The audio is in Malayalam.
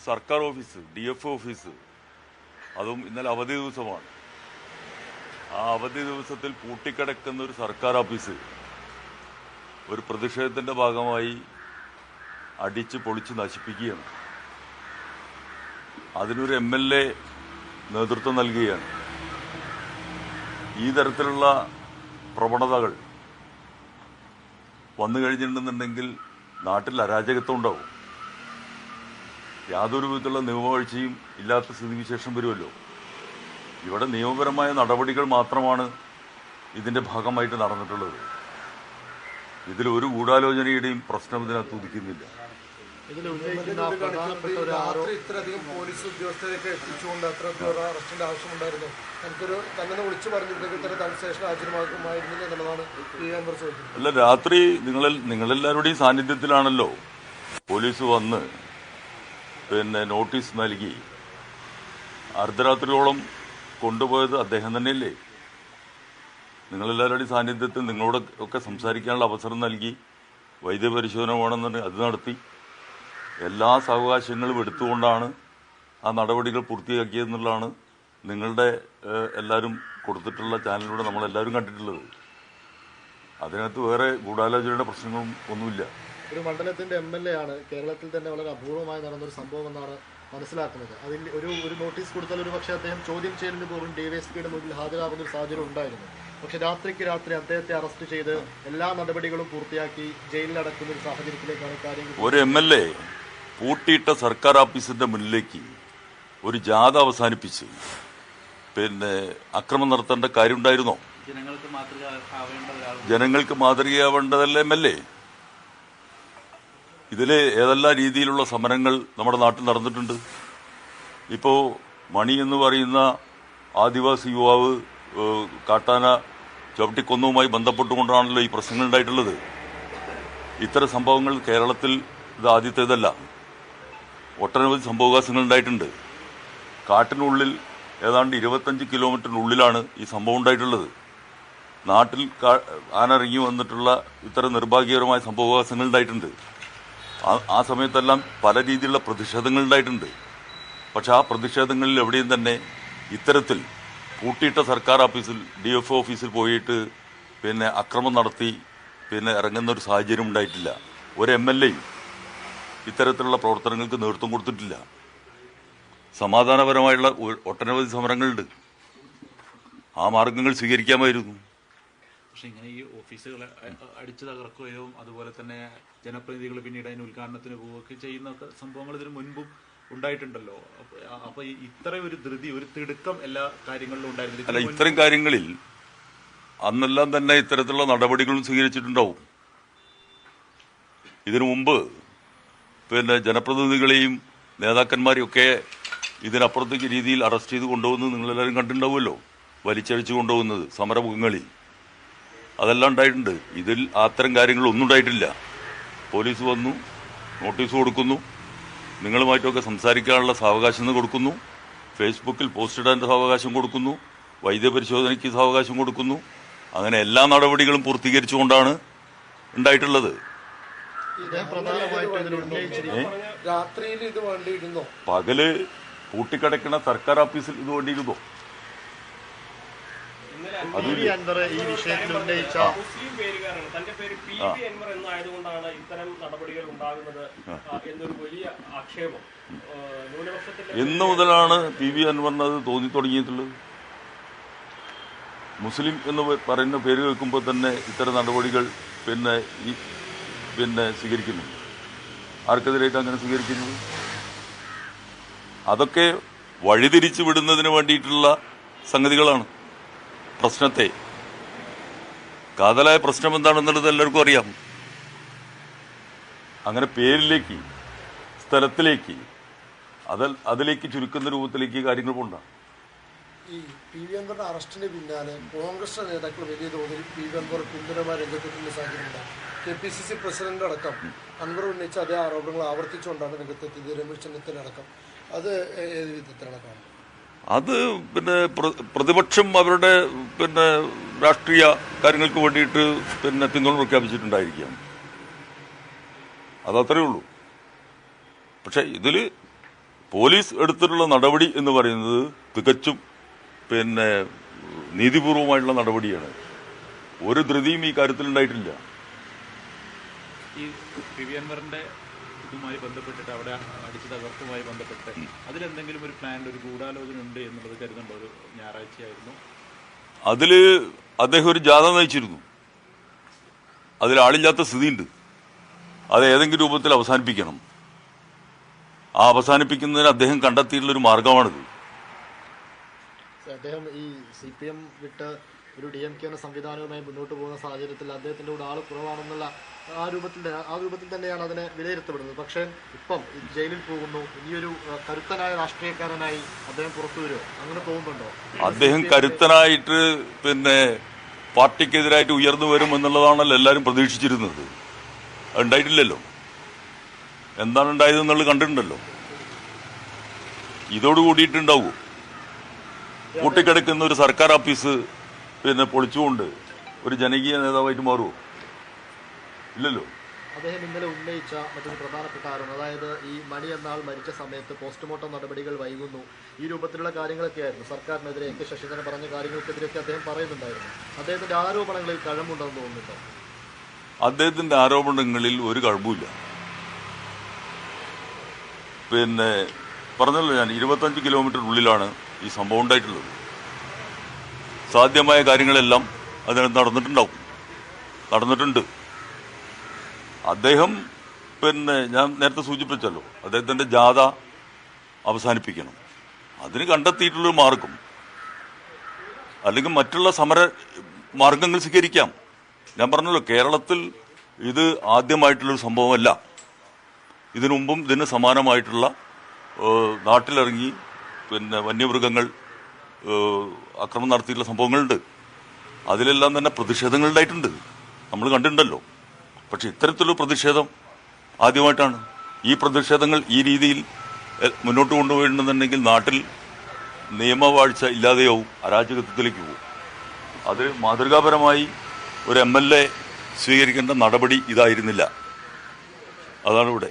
സർക്കാർ ഓഫീസ് DFO ഓഫീസ്, അതും ഇന്നലെ അവധി ദിവസമാണ്. ആ അവധി ദിവസത്തിൽ പൂട്ടിക്കിടക്കുന്ന ഒരു സർക്കാർ ഓഫീസ് ഒരു പ്രതിഷേധത്തിന്റെ ഭാഗമായി അടിച്ച് പൊളിച്ച് നശിപ്പിക്കുകയാണ്. അതിനൊരു MLA നേതൃത്വം നൽകുകയാണ്. ഈ തരത്തിലുള്ള പ്രവണതകൾ വന്നു കഴിഞ്ഞിട്ടുണ്ടെന്നുണ്ടെങ്കിൽ നാട്ടിൽ അരാജകത്വം ഉണ്ടാവും. യാതൊരു വിധത്തിലുള്ള നിയമവാഴ്ചയും ഇല്ലാത്ത സ്ഥിതിവിശേഷം വരുമല്ലോ. ഇവിടെ നിയമപരമായ നടപടികൾ മാത്രമാണ് ഇതിന്റെ ഭാഗമായിട്ട് നടന്നിട്ടുള്ളത്. ഇതിലൊരു ഗൂഢാലോചനയുടെയും പ്രശ്നം ഇതിനകത്ത് ഉദിക്കുന്നില്ല. ഇത്രയധികം പോലീസ് ഉദ്യോഗസ്ഥരെയൊക്കെ എത്തിച്ചുകൊണ്ട് അത്രത്തോളം അറസ്റ്റിന്റെ ആവശ്യമുണ്ടായിരുന്നു. എനിക്കൊരു തന്നെ വിളിച്ചു പറഞ്ഞിട്ടുണ്ടെങ്കിൽ തന്നെ തൽശേഷം ഹാജരുമാകുമായിരുന്നില്ല എന്നുള്ളതാണ് അൻവർ ചോദിക്കുന്നത്. അല്ല, രാത്രി നിങ്ങളെല്ലാവരുടെയും സാന്നിധ്യത്തിലാണല്ലോ പോലീസ് വന്ന് നോട്ടീസ് നൽകി അർദ്ധരാത്രിയോളം കൊണ്ടുപോയത് അദ്ദേഹം തന്നെയല്ലേ? നിങ്ങളെല്ലാവരുടെയും സാന്നിധ്യത്തിൽ നിങ്ങളോട് ഒക്കെ സംസാരിക്കാനുള്ള അവസരം നൽകി വൈദ്യപരിശോധന വേണമെന്നുണ്ടെങ്കിൽ അത് നടത്തി. എല്ലാ സാവകാശങ്ങളും എടുത്തുകൊണ്ടാണ് ആ നടപടികൾ പൂർത്തിയാക്കിയതെന്നുള്ളതാണ് നിങ്ങളുടെ എല്ലാവരും കൊടുത്തിട്ടുള്ള ചാനലിലൂടെ നമ്മളെല്ലാവരും കണ്ടിട്ടുള്ളത്. അതിനകത്ത് വേറെ ഗൂഢാലോചനയുടെ പ്രശ്നങ്ങളും ഒന്നുമില്ല. ഒരു മണ്ഡലത്തിന്റെ MLA ആണ്. കേരളത്തിൽ തന്നെ വളരെ അപൂർവമായി നടന്നൊരു സംഭവം എന്നാണ് മനസ്സിലാക്കുന്നത്. അതിൽ ഒരു നോട്ടീസ് കൊടുത്താൽ ഒരു പക്ഷേ അദ്ദേഹം ചോദ്യം ചെയ്യലിന് പോലും DYSPയുടെ മുന്നിൽ ഹാജരാകുന്ന ഒരു സാഹചര്യം ഉണ്ടായിരുന്നു. പക്ഷെ രാത്രിക്ക് രാത്രി അദ്ദേഹത്തെ അറസ്റ്റ് ചെയ്ത് എല്ലാ നടപടികളും പൂർത്തിയാക്കി ജയിലിലടക്കുന്ന ഒരു സാഹചര്യത്തിലേക്കാണ് കാര്യങ്ങൾ. ഒരു MLA പൂട്ടിയിട്ട സർക്കാർ ഓഫീസിന്റെ മുന്നിലേക്ക് ഒരു ജാഥ അവസാനിപ്പിച്ച് അക്രമം നടത്തേണ്ട കാര്യമുണ്ടായിരുന്നോ? ജനങ്ങൾക്ക് മാതൃകയാവേണ്ടതല്ല MLA. ഇതില് ഏതെല്ലാം രീതിയിലുള്ള സമരങ്ങൾ നമ്മുടെ നാട്ടിൽ നടന്നിട്ടുണ്ട്. ഇപ്പോ മണി എന്ന് പറയുന്ന ആദിവാസി യുവാവ് കാട്ടാന ചവിട്ടിക്കൊന്നവുമായി ബന്ധപ്പെട്ടുകൊണ്ടാണല്ലോ ഈ പ്രശ്നങ്ങൾ ഉണ്ടായിട്ടുള്ളത്. ഇത്തരം സംഭവങ്ങൾ കേരളത്തിൽ ഇത് ആദ്യത്തേതല്ല. ഒട്ടനവധി സംഭവവികാസങ്ങൾ ഉണ്ടായിട്ടുണ്ട്. കാട്ടിനുള്ളിൽ ഏതാണ്ട് 25 കിലോമീറ്ററിനുള്ളിലാണ് ഈ സംഭവം ഉണ്ടായിട്ടുള്ളത്. നാട്ടിൽ ആനിറങ്ങി വന്നിട്ടുള്ള ഇത്തരം നിർഭാഗ്യകരമായ സംഭവവികാസങ്ങൾ ഉണ്ടായിട്ടുണ്ട്. ആ സമയത്തെല്ലാം പല രീതിയിലുള്ള പ്രതിഷേധങ്ങൾ ഉണ്ടായിട്ടുണ്ട്. പക്ഷെ ആ പ്രതിഷേധങ്ങളിൽ എവിടെയും തന്നെ ഇത്തരത്തിൽ പൂട്ടിയിട്ട സർക്കാർ ഓഫീസിൽ DFO ഓഫീസിൽ പോയിട്ട് അക്രമം നടത്തി ഇറങ്ങുന്ന ഒരു സാഹചര്യം ഉണ്ടായിട്ടില്ല. ഒരു MLAയും ഇത്തരത്തിലുള്ള പ്രവർത്തനങ്ങൾക്ക് നേതൃത്വം കൊടുത്തിട്ടില്ല. സമാധാനപരമായുള്ള ഒട്ടനവധി സമരങ്ങളുണ്ട്. ആ മാർഗങ്ങൾ സ്വീകരിക്കാമായിരുന്നു. പക്ഷെ ഇങ്ങനെ ഈ ഓഫീസുകളെ അടിച്ചു തകർക്കുകയും അതുപോലെ തന്നെ ജനപ്രതിനിധികൾ പിന്നീട് അതിന് ഉദ്ഘാടനത്തിന് പോവുകയൊക്കെ ചെയ്യുന്ന സംഭവങ്ങൾ ഇതിനു മുൻപും ഉണ്ടായിട്ടുണ്ടല്ലോ. അപ്പൊ ഇത്രയും ഒരു ധൃതി, ഒരു തിടുക്കം എല്ലാ കാര്യങ്ങളിലും ഉണ്ടായിരുന്നില്ല. അല്ല, ഇത്തരം കാര്യങ്ങളിൽ അന്നെല്ലാം തന്നെ ഇത്തരത്തിലുള്ള നടപടികളും സ്വീകരിച്ചിട്ടുണ്ടാവും. ഇതിനു മുമ്പ് ജനപ്രതിനിധികളെയും നേതാക്കന്മാരെയും ഒക്കെ ഇതിനപ്പുറത്തേക്ക് രീതിയിൽ അറസ്റ്റ് ചെയ്ത് കൊണ്ടുപോകുന്നത് നിങ്ങളെല്ലാവരും കണ്ടിട്ടുണ്ടാവുമല്ലോ. വലിച്ചഴിച്ചു കൊണ്ടുപോകുന്നത് സമരമുഖങ്ങളിൽ അതെല്ലാം ഉണ്ടായിട്ടുണ്ട്. ഇതിൽ അത്തരം കാര്യങ്ങളൊന്നും ഉണ്ടായിട്ടില്ല. പോലീസ് വന്നു, നോട്ടീസ് കൊടുക്കുന്നു, നിങ്ങളുമായിട്ടൊക്കെ സംസാരിക്കാനുള്ള സാവകാശം കൊടുക്കുന്നു, ഫേസ്ബുക്കിൽ പോസ്റ്റ് ഇടാൻ സാവകാശം കൊടുക്കുന്നു, വൈദ്യപരിശോധനയ്ക്ക് സാവകാശം കൊടുക്കുന്നു. അങ്ങനെ എല്ലാ നടപടികളും പൂർത്തീകരിച്ചുകൊണ്ടാണ് ഉണ്ടായിട്ടുള്ളത്. പകല് പൂട്ടിക്കിടക്കുന്ന സർക്കാർ ഓഫീസിൽ ഇത് വേണ്ടിയിരുന്നോ? ഈ വിഷയത്തിൽ ഉന്നയിച്ച മുസ്ലിം പേരുകാരാണ്, തന്റെ പേര് PV അൻവർ എന്നായതുകൊണ്ടാണ് ഇത്തരം നടപടികൾ ഉണ്ടാകുന്നത് എന്നൊരു വലിയ ആക്ഷേപം ന്യൂനപക്ഷത്തിൽ. എന്ന് മുതലാണ് PV അൻവറിന് അത് തോന്നി തുടങ്ങിയിട്ടുള്ളത്? മുസ്ലിം എന്ന് പറയുന്ന പേര് കേൾക്കുമ്പോൾ തന്നെ ഇത്തരം നടപടികൾ സ്വീകരിക്കുന്നു. ആർക്കെതിരായിട്ട് അങ്ങനെ സ്വീകരിക്കുന്നത്? അതൊക്കെ വഴിതിരിച്ചു വിടുന്നതിന് വേണ്ടിയിട്ടുള്ള സംഗതികളാണ്. പ്രശ്നത്തെ കാതലായ പ്രശ്നം എന്താണെന്നുള്ളത് എല്ലാവർക്കും അറിയാം. അങ്ങനെ പേരിലേക്ക്, സ്ഥലത്തിലേക്ക്, അതിലേക്ക് ചുരുക്കുന്ന രൂപത്തിലേക്ക് കാര്യങ്ങൾ കൊണ്ടാണ്. ഈ PV അൻവറിന്റെ അറസ്റ്റിന് പിന്നാലെ കോൺഗ്രസ് നേതാക്കൾ വലിയ തോതിൽ PV അൻവർ പിന്തുണമായി രംഗത്തെത്തുന്ന സാഹചര്യമുണ്ട്. KPCC പ്രസിഡന്റ് അടക്കം അൻവർ ഉന്നയിച്ച അതേ ആരോപണങ്ങൾ ആവർത്തിച്ചുകൊണ്ടാണ് രംഗത്തെത്തിയത്. രമേശ് ചെന്നിത്തല അടക്കം. അത് ഏത് വിധത്തിലാണ് കാണുന്നത്? അത് പ്രതിപക്ഷം അവരുടെ രാഷ്ട്രീയ കാര്യങ്ങൾക്ക് വേണ്ടിയിട്ട് പിന്തുണ പ്രഖ്യാപിച്ചിട്ടുണ്ടായിരിക്കാം. അതത്രേ ഉള്ളൂ. പക്ഷെ ഇതിൽ പോലീസ് എടുത്തിട്ടുള്ള നടപടി എന്ന് പറയുന്നത് തികച്ചും നീതിപൂർവമായിട്ടുള്ള നടപടിയാണ്. ഒരു ധൃതിയും ഈ കാര്യത്തിൽ ഉണ്ടായിട്ടില്ല. ഈ പി.വി. അൻവറിന്റെ ഇതുമായി ബന്ധപ്പെട്ടിട്ട് അവിടെ അടിച്ചു തകർത്തുമായി ബന്ധപ്പെട്ട് അതിലെന്തെങ്കിലും ഒരു പ്ലാൻ, ഒരു ഗൂഢാലോചന ഉണ്ട് എന്നുള്ളത് കരുതേണ്ട ഒരു ഞായറാഴ്ചയായിരുന്നു. അതില് അദ്ദേഹം ഒരു ജാഥ നയിച്ചിരുന്നു. അതിൽ ആളില്ലാത്ത സ്ഥിതിയുണ്ട്. അത് ഏതെങ്കിലും രൂപത്തിൽ അവസാനിപ്പിക്കണം. ആ അവസാനിപ്പിക്കുന്നതിന് അദ്ദേഹം കണ്ടെത്തിയിട്ടുള്ളൊരു മാർഗമാണിത്. അദ്ദേഹം ഈ CPM വിട്ട് ഒരു DMK എന്ന സംവിധാനവുമായി മുന്നോട്ട് പോകുന്ന സാഹചര്യത്തിൽ അദ്ദേഹത്തിന്റെ കൂടെ ആൾ കുറവാണെന്നുള്ള ആ രൂപത്തിൽ തന്നെയാണ് അതിനെ വിലയിരുത്തപ്പെടുന്നത്. പക്ഷേ ഇപ്പം ജയിലിൽ പോകുന്നു, ഇനിയൊരു കരുത്തനായ രാഷ്ട്രീയക്കാരനായി അദ്ദേഹം പുറത്തു വരുമോ? അങ്ങനെ തോന്നുന്നുണ്ടോ? അദ്ദേഹം കരുത്തനായിട്ട് പാർട്ടിക്കെതിരായിട്ട് ഉയർന്നു വരും എന്നുള്ളതാണല്ലോ എല്ലാവരും പ്രതീക്ഷിച്ചിരുന്നത്. അതുണ്ടായിട്ടില്ലല്ലോ. എന്താണ് ഉണ്ടായതെന്നുള്ളത് കണ്ടിട്ടുണ്ടല്ലോ. ഇതോടുകൂടിയിട്ടുണ്ടാവൂ കൂട്ടിക്കിടക്കുന്ന ഒരു സർക്കാർ ഓഫീസ് പൊളിച്ചുകൊണ്ട് ഒരു ജനകീയ നേതാവായിട്ട് മാറുമോ? ഇല്ലല്ലോ. അദ്ദേഹം ഇന്നലെ ഉന്നയിച്ച മറ്റൊരു പ്രധാനപ്പെട്ട ആരോപണം, അതായത് ഈ മണി എന്നാൾ മരിച്ച സമയത്ത് പോസ്റ്റ്മോർട്ടം നടപടികൾ വൈകുന്നു, ഈ രൂപത്തിലുള്ള കാര്യങ്ങളൊക്കെ ആയിരുന്നു സർക്കാരിനെതിരെ AK ശശീന്ദ്രൻ പറഞ്ഞ കാര്യങ്ങൾക്കെതിരെയൊക്കെ അദ്ദേഹം പറയുന്നുണ്ടായിരുന്നു. അദ്ദേഹത്തിന്റെ ആരോപണങ്ങളിൽ കഴമ്പുണ്ടെന്ന് തോന്നുന്നുണ്ടോ? അദ്ദേഹത്തിന്റെ ആരോപണങ്ങളിൽ ഒരു കഴമ്പുമില്ല. പറഞ്ഞല്ലോ ഞാൻ, 25 കിലോമീറ്ററിനുള്ളിലാണ് ഈ സംഭവം ഉണ്ടായിട്ടുള്ളത്. സാധ്യമായ കാര്യങ്ങളെല്ലാം അതിനകത്ത് നടന്നിട്ടുണ്ട്. അദ്ദേഹം ഞാൻ നേരത്തെ സൂചിപ്പിച്ചല്ലോ, അദ്ദേഹത്തിന്റെ ജാഥ അവസാനിപ്പിക്കണം. അതിന് കണ്ടെത്തിയിട്ടുള്ളൊരു മാർഗം, അല്ലെങ്കിൽ മറ്റുള്ള സമര മാർഗങ്ങൾ സ്വീകരിക്കാം. ഞാൻ പറഞ്ഞല്ലോ, കേരളത്തിൽ ഇത് ആദ്യമായിട്ടുള്ളൊരു സംഭവമല്ല. ഇതിനു മുമ്പും ഇതിന് സമാനമായിട്ടുള്ള നാട്ടിലിറങ്ങി വന്യമൃഗങ്ങൾ ആക്രമണം നടത്തിയിട്ടുള്ള സംഭവങ്ങളുണ്ട്. അതിലെല്ലാം തന്നെ പ്രതിഷേധങ്ങളുണ്ടായിട്ടുണ്ട്, നമ്മൾ കണ്ടിട്ടുണ്ടല്ലോ. പക്ഷെ ഇത്തരത്തിലുള്ള പ്രതിഷേധം ആദ്യമായിട്ടാണ്. ഈ പ്രതിഷേധങ്ങൾ ഈ രീതിയിൽ മുന്നോട്ട് കൊണ്ടുപോയിട്ടുണ്ടെന്നുണ്ടെങ്കിൽ നാട്ടിൽ നിയമവാഴ്ച ഇല്ലാതെയാവും, അരാജകത്വത്തിലേക്ക് പോകും. അത് മാതൃകാപരമായി ഒരു MLA സ്വീകരിക്കേണ്ട നടപടി ഇതായിരുന്നില്ല. അതാണ് ഇവിടെ.